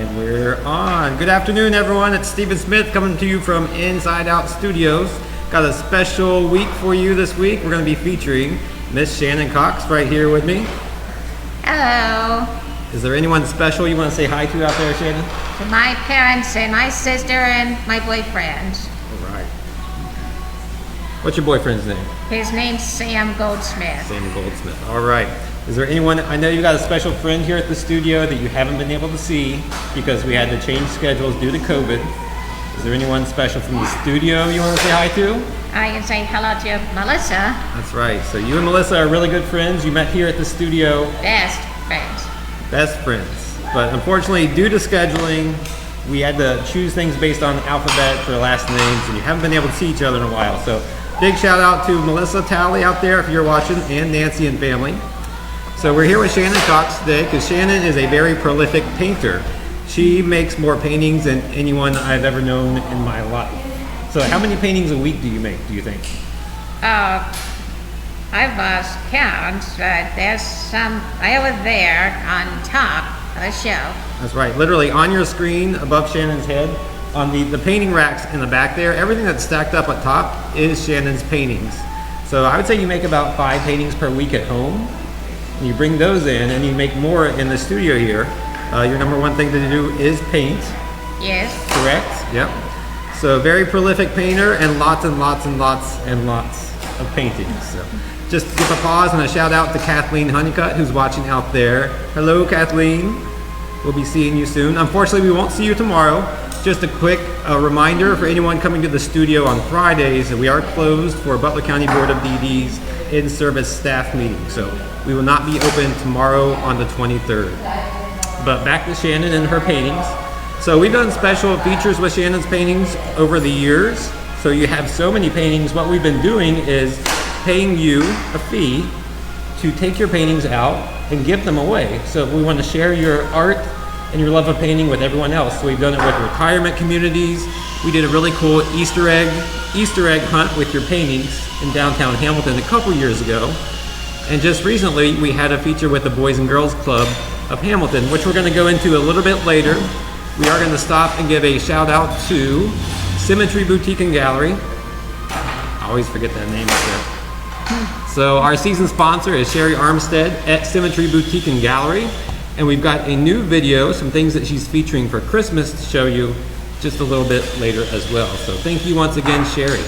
And we're on. Good afternoon, everyone. It's Stephen Smith coming to you from Inside Out Studios. Got a special week for you this week. We're going to be featuring Miss Shannon Cox right here with me. Hello. Is there anyone special you want to say hi to out there, Shannon? To my parents and my sister and my boyfriend. All right. What's your boyfriend's name? His name's Sam Goldsmith. Sam Goldsmith. All right. Is there anyone, I know you got a special friend here at the studio that you haven't been able to see because we had to change schedules due to COVID. Is there anyone special from the studio you want to say hi to? I can say hello to Melissa. That's right. So you and Melissa are really good friends. You met here at the studio. Best friends. Best friends. But unfortunately, due to scheduling, we had to choose things based on alphabet for last names, and you haven't been able to see each other in a while. So big shout out to Melissa Talley out there if you're watching, and Nancy and family. So we're here with Shannon Cox today because Shannon is a very prolific painter. She makes more paintings than anyone I've ever known in my life. So how many paintings a week do you make, do you think? I've lost count, but there's some way over there on top of the shelf. That's right. Literally on your screen above Shannon's head, on the painting racks in the back there, everything that's stacked up at top is Shannon's paintings. So I would say you make about 5 paintings per week at home. You bring those in and you make more in the studio here. Your number one thing to do is paint. Yes. Correct? Yep. So very prolific painter and lots and lots and lots and lots of paintings. So just give a pause and a shout out to Kathleen Honeycutt who's watching out there. Hello, Kathleen. We'll be seeing you soon. Unfortunately, we won't see you tomorrow. Just a quick reminder for anyone coming to the studio on Fridays that we are closed for Butler County Board of DD's in-service staff meeting. So we will not be open tomorrow on the 23rd. But back to Shannon and her paintings. So we've done special features with Shannon's paintings over the years. So you have so many paintings. What we've been doing is paying you a fee to take your paintings out and give them away. So we want to share your art and your love of painting with everyone else. So we've done it with retirement communities. We did a really cool Easter egg hunt with your paintings in downtown Hamilton a couple years ago. And just recently, we had a feature with the Boys and Girls Club of Hamilton, which we're gonna go into a little bit later. We are gonna stop and give a shout out to Symmetry Boutique and Gallery. I always forget that name up there. So our season sponsor is Sherry Armstead at Symmetry Boutique and Gallery. And we've got a new video, some things that she's featuring for Christmas to show you just a little bit later as well. So thank you once again, Sherry.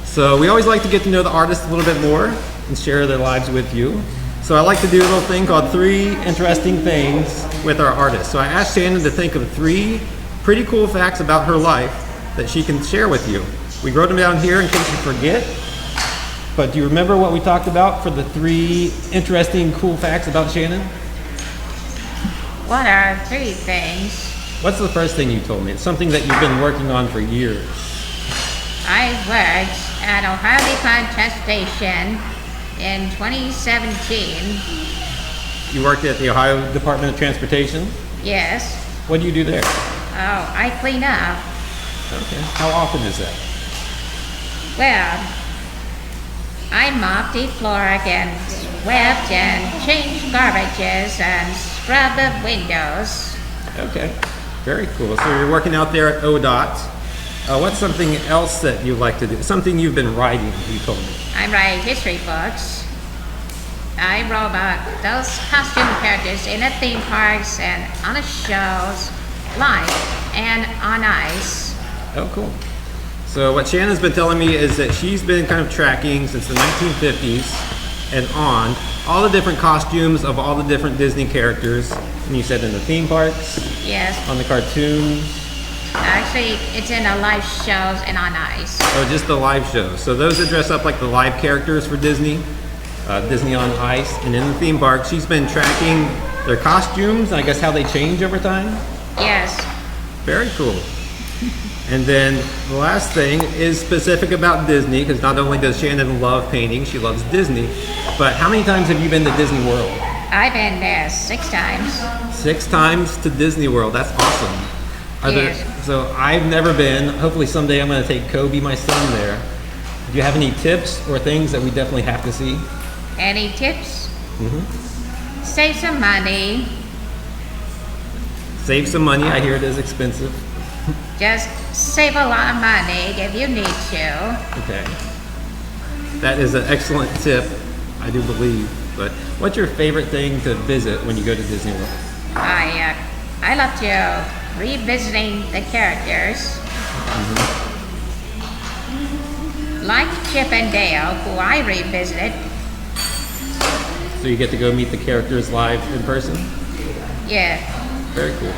So we always like to get to know the artists a little bit more and share their lives with you. So I like to do a little thing called 3 interesting things with our artists. So I asked Shannon to think of 3 pretty cool facts about her life that she can share with you. We wrote them down here in case you forget. But do you remember what we talked about for the 3 interesting, cool facts about Shannon? What are 3 things? What's the first thing you told me? It's something that you've been working on for years. I worked at Ohio DuPont Test Station in 2017. You worked at the Ohio Department of Transportation? Yes. What do you do there? Oh, I clean up. Okay. How often is that? Well, I mop the floor and swept and changed garbages and scrubbed the windows. Okay. Very cool. So you're working out there at ODOT. What's something else that you like to do? Something you've been writing, you told me. I write history books. I wrote about those costume characters in the theme parks and on the shows, live and on ice. Oh, cool. So what Shannon's been telling me is that she's been kind of tracking since the 1950s and on all the different costumes of all the different Disney characters. And you said in the theme parks? Yes. On the cartoons? Actually, it's in the live shows and on ice. Oh, just the live shows. So those that dress up like the live characters for Disney, Disney on Ice, and in the theme park, she's been tracking their costumes, and I guess how they change over time? Yes. Very cool. And then the last thing is specific about Disney, because not only does Shannon love painting, she loves Disney, but how many times have you been to Disney World? I've been there 6 times. 6 times to Disney World. That's awesome. Yes. So I've never been. Hopefully someday I'm going to take Kobe, my son, there. Do you have any tips or things that we definitely have to see? Any tips? Mm-hmm. Save some money. Save some money. I hear it is expensive. Just save a lot of money if you need to. Okay. That is an excellent tip, I do believe. But what's your favorite thing to visit when you go to Disney World? I love to revisiting the characters. Like Chip and Dale, who I revisited. So you get to go meet the characters live in person? Yeah. Very cool.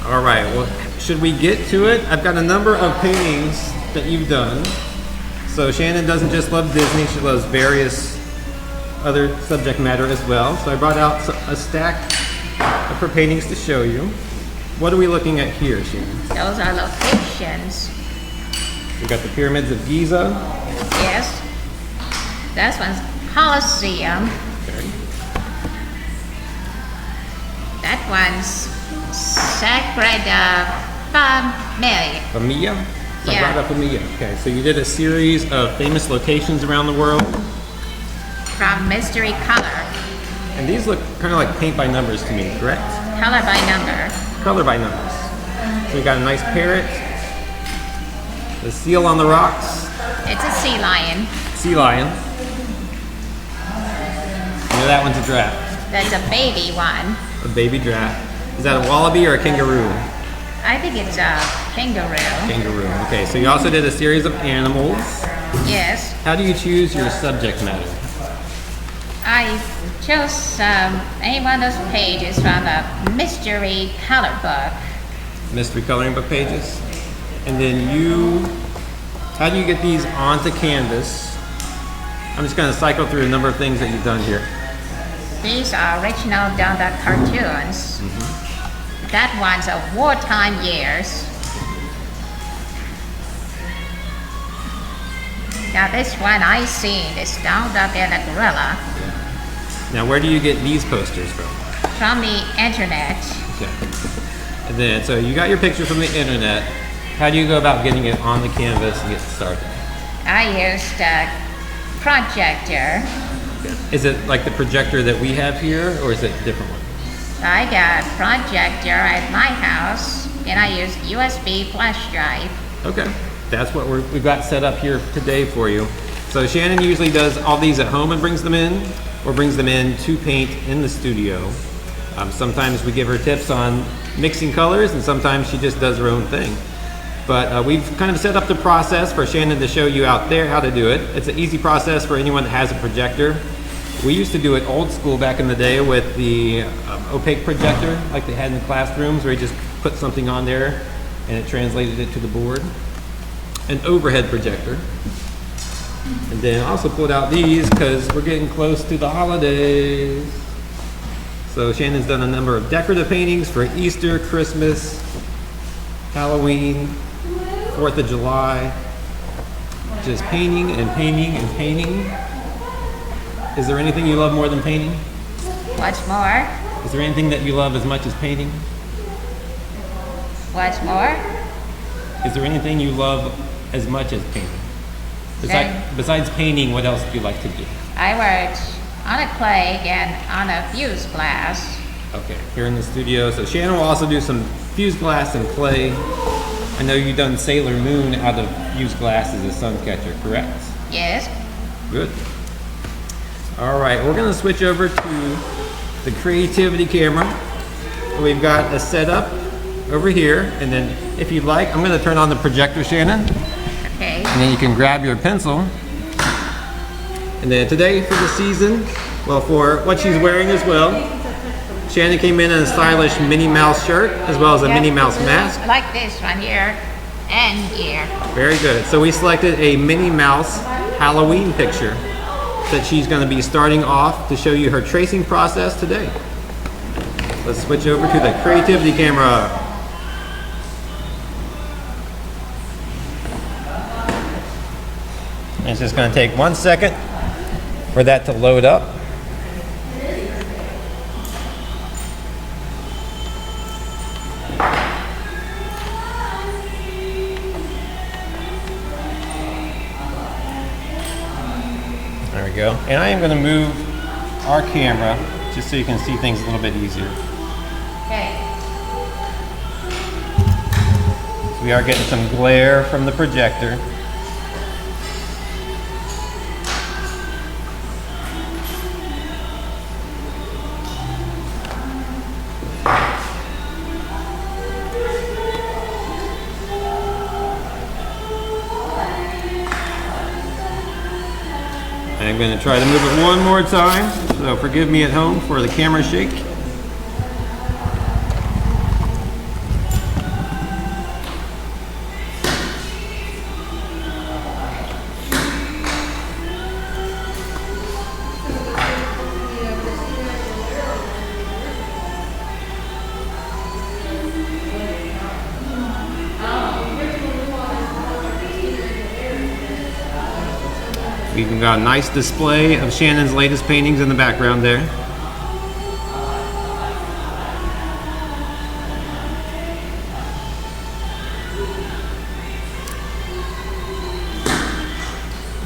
All right, well, should we get to it? I've got a number of paintings that you've done. So Shannon doesn't just love Disney, she loves various other subject matter as well. So I brought out a stack of her paintings to show you. What are we looking at here, Shannon? Those are locations. We've got the pyramids of Giza. Yes. That one's Colosseum. Okay. That one's Sagrada Familia. Familia? Yeah. Sagrada Familia. Okay, so you did a series of famous locations around the world. From Mystery Color. And these look kind of like paint by numbers to me, correct? Color by number. Color by numbers. So we got a nice parrot, the seal on the rocks, It's a sea lion. sea lion. You know that one's a giraffe, That's a baby one. a baby giraffe. Is that a wallaby or a kangaroo? I think it's a kangaroo. Kangaroo. Okay, so you also did a series of animals. Yes. How do you choose your subject matter? I chose any one of those pages from the Mystery Color book. Mystery coloring book pages. And then how do you get these onto canvas? I'm just going to cycle through a number of things that you've done here. These are original Donda cartoons. That one's a wartime years. Now this one I seen is down up in a gorilla Now, where do you get these posters from? from the internet. Okay. And then, so you got your picture from the internet. How do you go about getting it on the canvas and get started? I used a projector. Is it like the projector that we have here, or is it a different one? I got a projector at my house and I used USB flash drive. Okay. That's what we've got set up here today for you. So Shannon usually does all these at home and brings them in, or brings them in to paint in the studio. Sometimes we give her tips on mixing colors, and sometimes she just does her own thing. But we've kind of set up the process for Shannon to show you out there how to do it. It's an easy process for anyone that has a projector. We used to do it old school back in the day with the opaque projector, like they had in the classrooms, where you just put something on there and it translated it to the board. An overhead projector. And then I also pulled out these because we're getting close to the holidays. So Shannon's done a number of decorative paintings for Easter, Christmas, Halloween, 4th of July. Just painting and painting and painting. Is there anything you love more than painting? What's more? Is there anything that you love as much as painting? What's more? Is there anything you love as much as painting? Besides painting, what else do you like to do? I worked on a clay and on a fuse glass. Okay, here in the studio. So Shannon will also do some fused glass and clay. I know you've done Sailor Moon out of fused glass as a sun catcher, correct? Yes. Good. All right, we're gonna switch over to the creativity camera. We've got a setup over here, and then if you'd like, I'm gonna turn on the projector, Shannon, Okay. and then you can grab your pencil. And then today for the season, well, for what she's wearing as well, Shannon came in a stylish Minnie Mouse shirt as well as a Minnie Mouse mask. I like this one here and here. Very good. So we selected a Minnie Mouse Halloween picture that she's going to be starting off to show you her tracing process today. Let's switch over to the creativity camera. And it's just going to take 1 second for that to load up. There we go. And I am going to move our camera just so you can see things a little bit easier. Okay. We are getting some glare from the projector. I'm going to try to move it one more time, so forgive me at home for the camera shake. We've got a nice display of Shannon's latest paintings in the background there.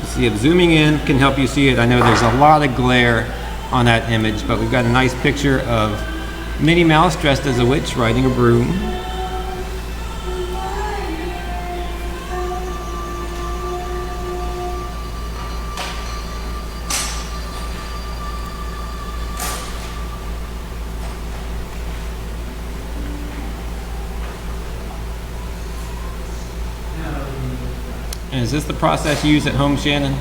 See if zooming in can help you see it. I know there's a lot of glare on that image, but we've got a nice picture of Minnie Mouse dressed as a witch riding a broom. And is this the process you use at home, Shannon?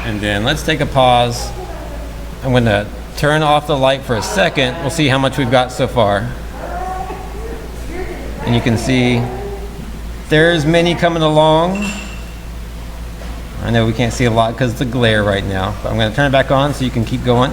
And then let's take a pause. I'm going to turn off the light for a second. We'll see how much we've got so far. And you can see there's Minnie coming along. I know we can't see a lot because of the glare right now, but I'm going to turn it back on so you can keep going.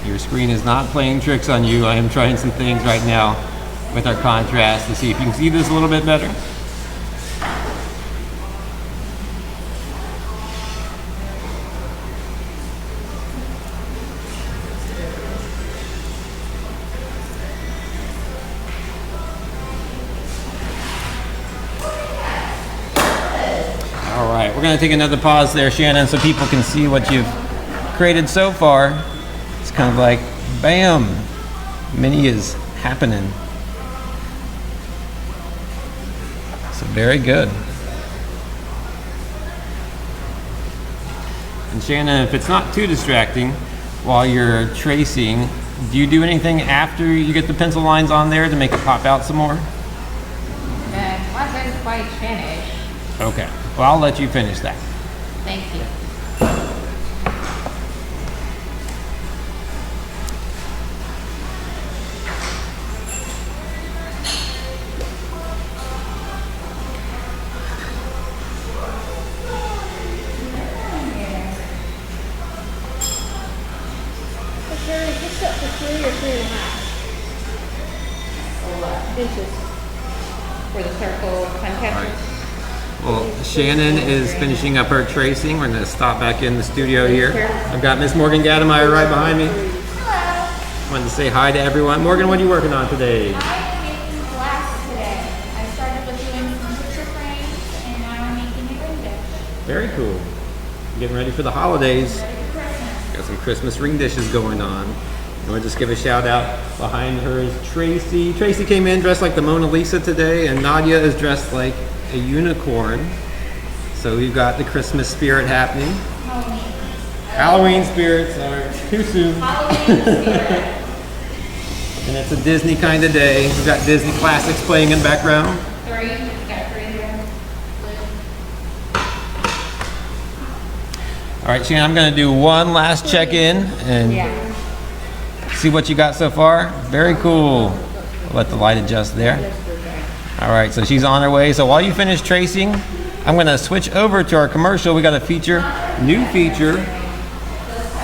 Your screen is not playing tricks on you. I am trying some things right now with our contrast to see if you can see this a little bit better. All right, we're going to take another pause there, Shannon, so people can see what you've created so far. It's kind of like, bam, Minnie is happening. So very good. And Shannon, if it's not too distracting while you're tracing, do you do anything after you get the pencil lines on there to make it pop out some more? That wasn't quite finished. Okay, well, I'll let you finish that. Thank you. Just up to 3 or 3.5 inches For the circle pen catcher. Well, Shannon is finishing up her tracing. We're going to stop back in the studio here. I've got Miss Morgan Gademeyer right behind me. Hello. Wanted to say hi to everyone. Morgan, what are you working on today? I am making glass today. I started with doing some picture frames and now I'm making a ring dish. Very cool. Getting ready for the holidays. Ready for Christmas. Got some Christmas ring dishes going on. I want to just give a shout out. Behind her is Tracy. Tracy came in dressed like the Mona Lisa today, and Nadia is dressed like a unicorn. So we've got the Christmas spirit happening. Halloween spirits are too soon. Halloween spirit. And it's a Disney kind of day. We've got Disney classics playing in the background. 3. You got 3 there. Blue. All right, Shannon, I'm gonna do one last check-in and see what you got so far. Very cool. I'll let the light adjust there. All right, so she's on her way. So while you finish tracing, I'm gonna switch over to our commercial. We got a new feature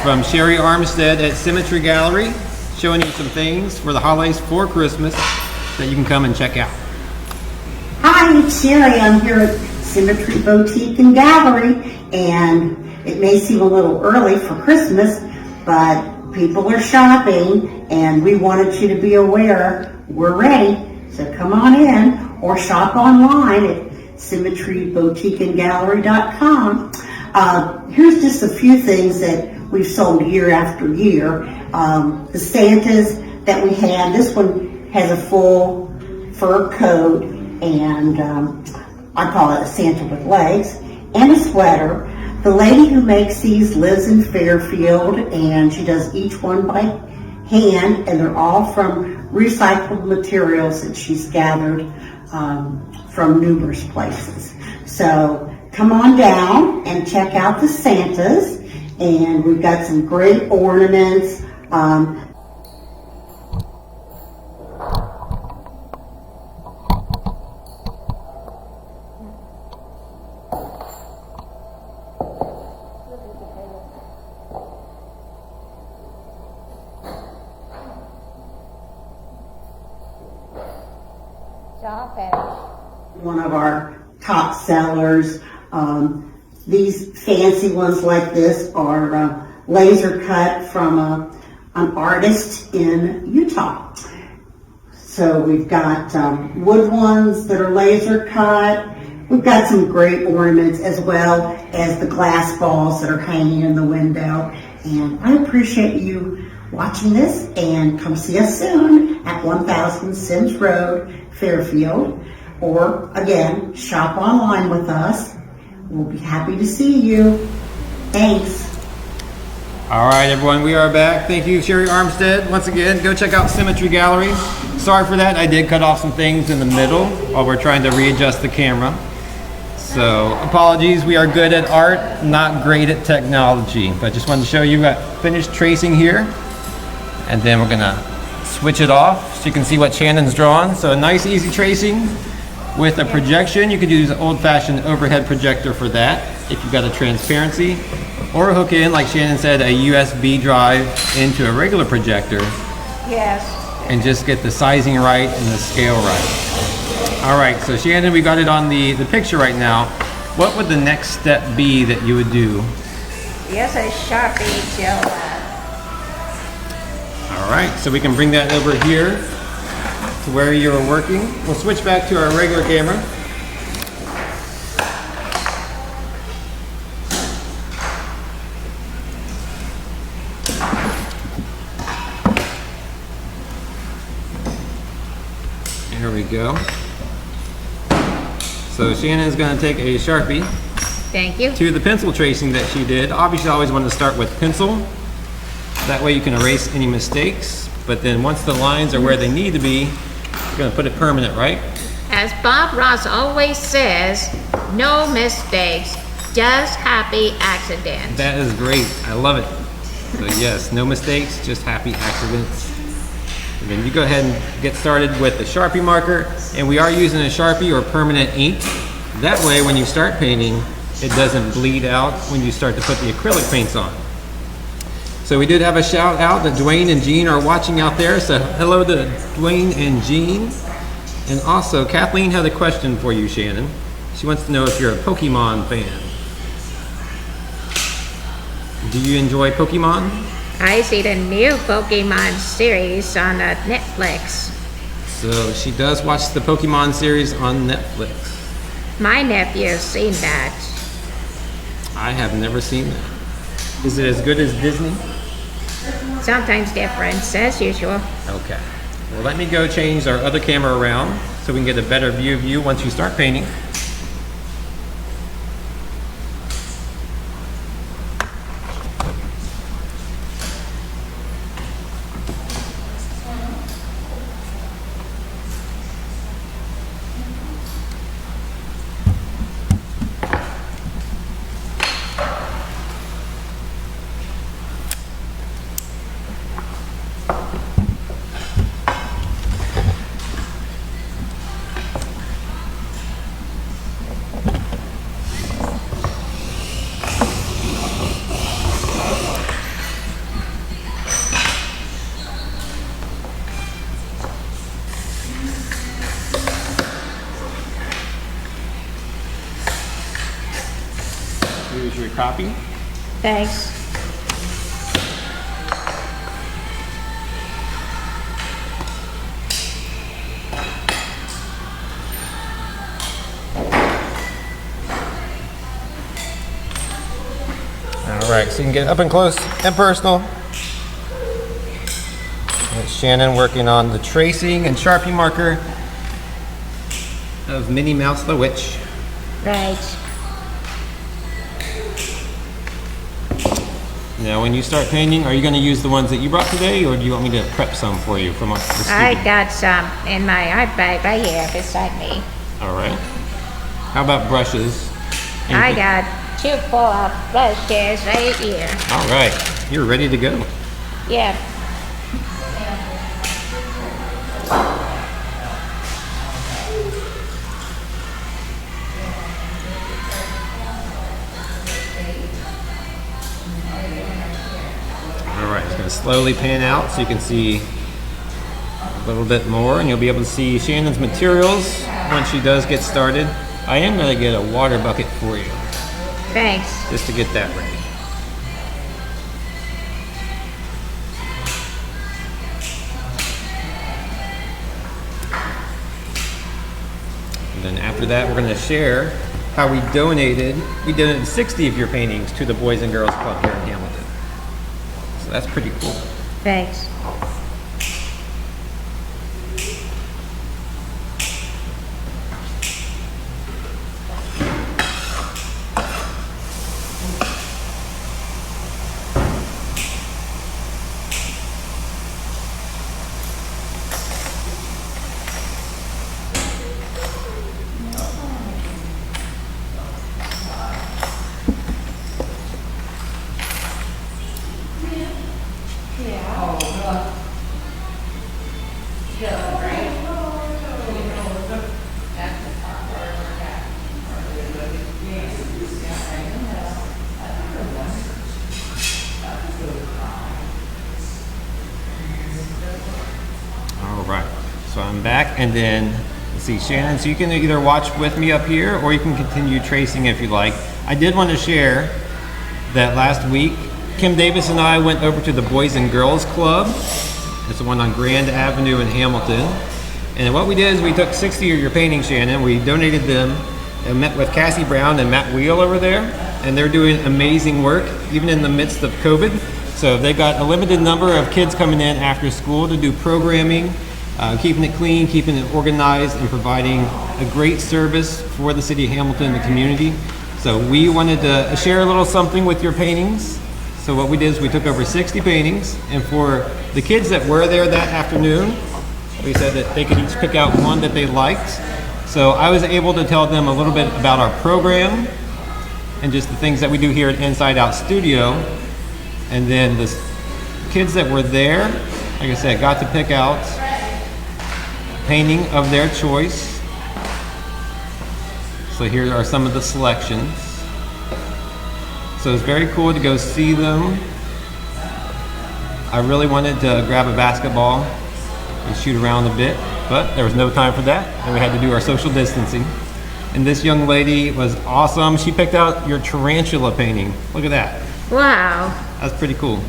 from Sherry Armstead at Symmetry Gallery, showing you some things for the holidays for Christmas that you can come and check out. Hi, it's Sherry. I'm here at Symmetry Boutique and Gallery, and it may seem a little early for Christmas, but people are shopping, and we wanted you to be aware we're ready. So come on in or shop online at symmetryboutiqueandgallery.com. Here's just a few things that we've sold year after year. The Santas that we had, this one has a full fur coat, and I call it a Santa with legs, and a sweater. The lady who makes these lives in Fairfield, and she does each one by hand, and they're all from recycled materials that she's gathered from numerous places. So come on down and check out the Santas, and we've got some great ornaments. One of our top sellers. These fancy ones like this are laser cut from an artist in Utah. So we've got wood ones that are laser cut. We've got some great ornaments as well as the glass balls that are hanging in the window. And I appreciate you watching this, and come see us soon at 1000 Sims Road, Fairfield. Or again, shop online with us. We'll be happy to see you. Thanks. All right, everyone, we are back. Thank you, Sherry Armstead. Once again, go check out Symmetry Gallery. Sorry for that. I did cut off some things in the middle while we're trying to readjust the camera. So apologies, we are good at art, not great at technology. But just wanted to show you, got finished tracing here. And then we're gonna switch it off so you can see what Shannon's drawn. So a nice, easy tracing with a projection. You could use an old-fashioned overhead projector for that if you've got a transparency, or hook in, like Shannon said, a USB drive into a regular projector. Yes. And just get the sizing right and the scale right. All right, so Shannon, we got it on the picture right now. What would the next step be that you would do? Yes, a Sharpie gel. All right, so we can bring that over here to where you were working. We'll switch back to our regular camera. Here we go. So Shannon's going to take a Sharpie Thank you. to the pencil tracing that she did. Obviously, I always want to start with pencil. That way you can erase any mistakes. But then once the lines are where they need to be, you're going to put it permanent, right? As Bob Ross always says, no mistakes, just happy accidents. That is great. I love it. So yes, no mistakes, just happy accidents. And then you go ahead and get started with the Sharpie marker. And we are using a Sharpie or permanent ink. That way when you start painting, it doesn't bleed out when you start to put the acrylic paints on. So we did have a shout out that Dwayne and Jean are watching out there. So hello to Dwayne and Jean. And also Kathleen had a question for you, Shannon. She wants to know if you're a Pokemon fan. Do you enjoy Pokemon? I see the new Pokemon series on Netflix. So she does watch the Pokemon series on Netflix. My nephew's seen that. I have never seen that. Is it as good as Disney? Sometimes different, as usual. Okay. Well, let me go change our other camera around so we can get a better view of you once you start painting. Here's your copy. Thanks. All right, so you can get up and close and personal. That's Shannon working on the tracing and Sharpie marker of Minnie Mouse the Witch. Right. Now, when you start painting, are you going to use the ones that you brought today, or do you want me to prep some for you from the studio? I got some in my art bag right here beside me. All right. How about brushes? I got 2 full of brushes right here. All right, you're ready to go. Yeah. All right, it's going to slowly pan out so you can see a little bit more, and you'll be able to see Shannon's materials once she does get started. I am going to get a water bucket for you, Thanks. just to get that ready. And then after that, we're going to share how we donated 60 of your paintings to the Boys and Girls Club here in Hamilton. So that's pretty cool. Thanks. All right, so I'm back, and then let's see, Shannon, so you can either watch with me up here or you can continue tracing if you like. I did want to share that last week, Kim Davis and I went over to the Boys and Girls Club. It's the one on Grand Avenue in Hamilton. And what we did is we took 60 of your paintings, Shannon, we donated them and met with Cassie Brown and Matt Wheel over there. And they're doing amazing work, even in the midst of COVID. So they got a limited number of kids coming in after school to do programming, keeping it clean, keeping it organized, and providing a great service for the city of Hamilton and the community. So we wanted to share a little something with your paintings. So what we did is we took over 60 paintings, and for the kids that were there that afternoon, we said that they could each pick out one that they liked. So I was able to tell them a little bit about our program and just the things that we do here at Inside Out Studio. And then the kids that were there, like I said, got to pick out a painting of their choice. So here are some of the selections. So it's very cool to go see them. I really wanted to grab a basketball and shoot around a bit, but there was no time for that, and we had to do our social distancing. And this young lady was awesome. She picked out your tarantula painting. Look at that. Wow. That's pretty cool.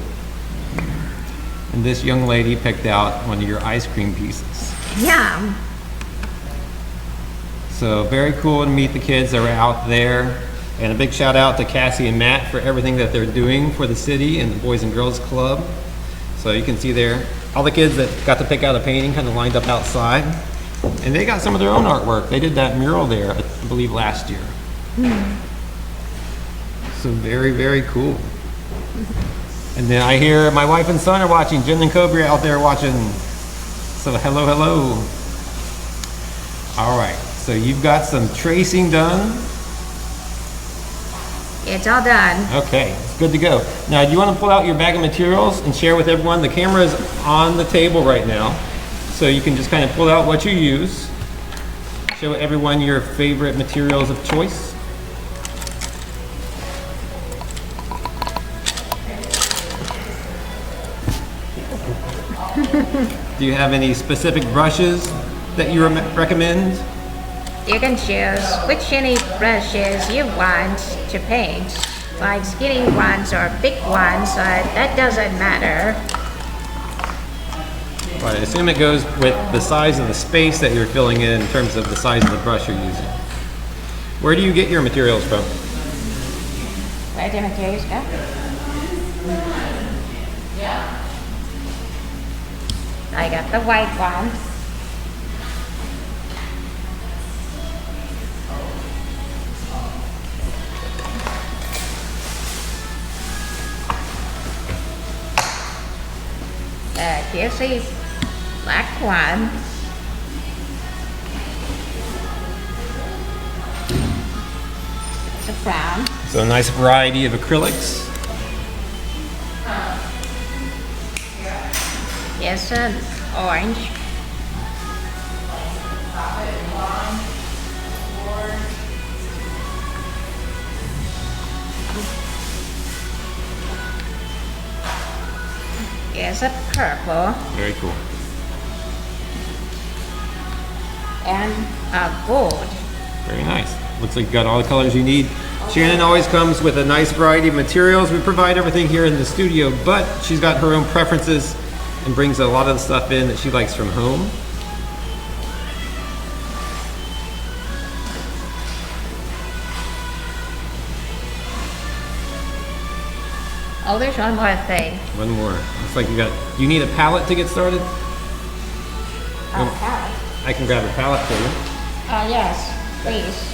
And this young lady picked out one of your ice cream pieces. Yum. So very cool to meet the kids that were out there. And a big shout out to Cassie and Matt for everything that they're doing for the city and the Boys and Girls Club. So you can see there, all the kids that got to pick out a painting kind of lined up outside. And they got some of their own artwork. They did that mural there, I believe, last year. So very, very cool. And then I hear my wife and son are watching. Jen and Kobe are out there watching. So hello, hello. All right, so you've got some tracing done. It's all done. Okay, it's good to go. Now, do you want to pull out your bag of materials and share with everyone? The camera is on the table right now, so you can just kind of pull out what you use. Show everyone your favorite materials of choice. Do you have any specific brushes that you recommend? you can choose which any brushes you want to paint, like skinny ones or big ones, that doesn't matter. Right, I assume it goes with the size of the space that you're filling in terms of the size of the brush you're using. Where do you get your materials from? Where do materials go? I got the white one. Here's the black one. The brown. So a nice variety of acrylics. Here's an orange. Here's a purple Very cool. and a gold. Very nice. Looks like you got all the colors you need. Shannon always comes with a nice variety of materials. We provide everything here in the studio, but she's got her own preferences and brings a lot of the stuff in that she likes from home. Oh, there's one more thing. One more. Looks like you need a palette to get started? Oh, palette. I can grab a palette for you. Yes, please.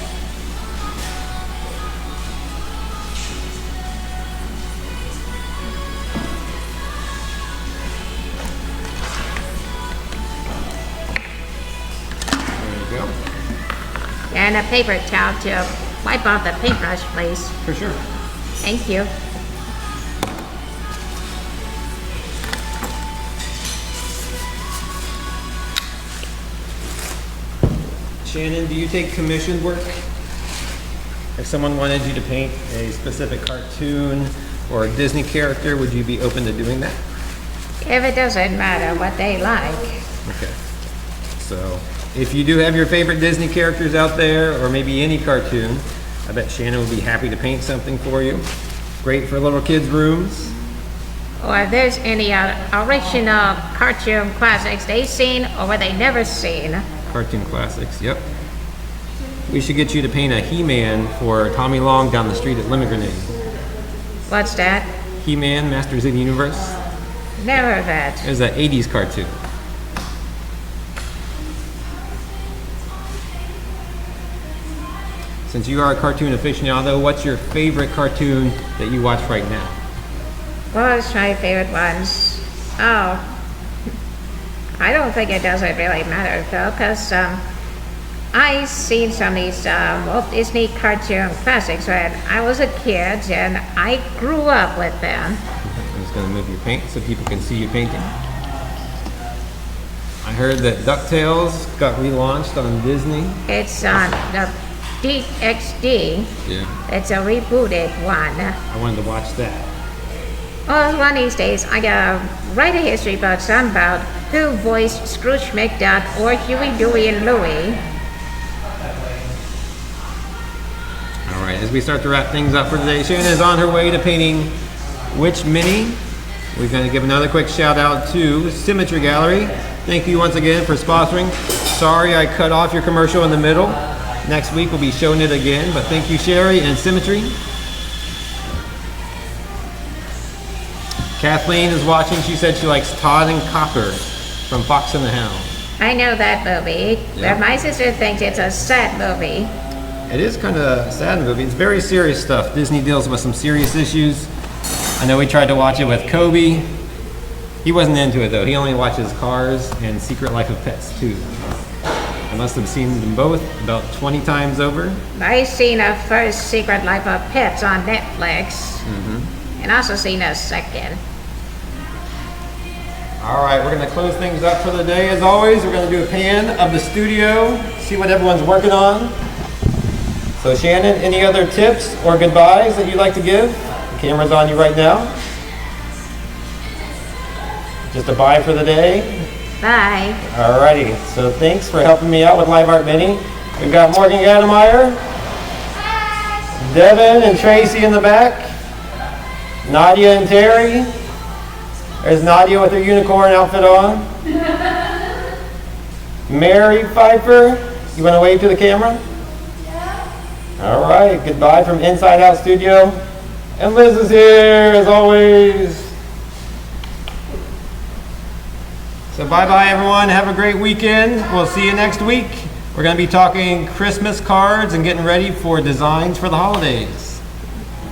There you go. And a paper towel to wipe off the paintbrush, please. For sure. Thank you. Shannon, do you take commissioned work? If someone wanted you to paint a specific cartoon or a Disney character, would you be open to doing that? If it doesn't matter what they like. Okay. So, if you do have your favorite Disney characters out there, or maybe any cartoon, I bet Shannon would be happy to paint something for you. Great for little kids' rooms. Or if there's any original cartoon classics they've seen or what they never seen. Cartoon classics, yep. We should get you to paint a He-Man for Tommy Long down the street at Lemon Grenade. What's that? He-Man, Masters of the Universe. Never heard that. It was that 80s cartoon. Since you are a cartoon aficionado, what's your favorite cartoon that you watch right now? What's my favorite ones? Oh, I don't think it doesn't really matter though, because I've seen some of these Walt Disney cartoon classics when I was a kid, and I grew up with them. I'm just going to move your paint so people can see you painting. I heard that DuckTales got relaunched on Disney. It's on the DXD. Yeah. It's a rebooted one. I wanted to watch that. Well, one of these days, I gotta write a history book some about who voiced Scrooge McDuck or Huey, Dewey, and Louie. All right, as we start to wrap things up for today, Shannon is on her way to painting Which Minnie? We're going to give another quick shout out to Symmetry Gallery. Thank you once again for sponsoring. Sorry I cut off your commercial in the middle. Next week we'll be showing it again, but thank you, Sherry and Symmetry. Kathleen is watching. She said she likes Todd and Cocker from Fox and the Hound. I know that movie, Yeah. but my sister thinks it's a sad movie. It is kind of a sad movie. It's very serious stuff. Disney deals with some serious issues. I know we tried to watch it with Kobe. He wasn't into it though. He only watches Cars and Secret Life of Pets 2. I must have seen them both about 20 times over. I've seen a first Secret Life of Pets on Netflix, and also seen a second. All right, we're gonna close things up for the day. As always, we're gonna do a pan of the studio, see what everyone's working on. So Shannon, any other tips or goodbyes that you'd like to give? The camera's on you right now. Just a bye for the day. Bye. Alrighty, so thanks for helping me out with Live Art Mini. We've got Morgan Gannemeyer, Devin and Tracy in the back, Nadia and Terry. There's Nadia with her unicorn outfit on. Mary Pfeiffer, you want to wave to the camera? All right, goodbye from Inside Out Studio. And Liz is here, as always. So bye-bye, everyone. Have a great weekend. We'll see you next week. We're going to be talking Christmas cards and getting ready for designs for the holidays.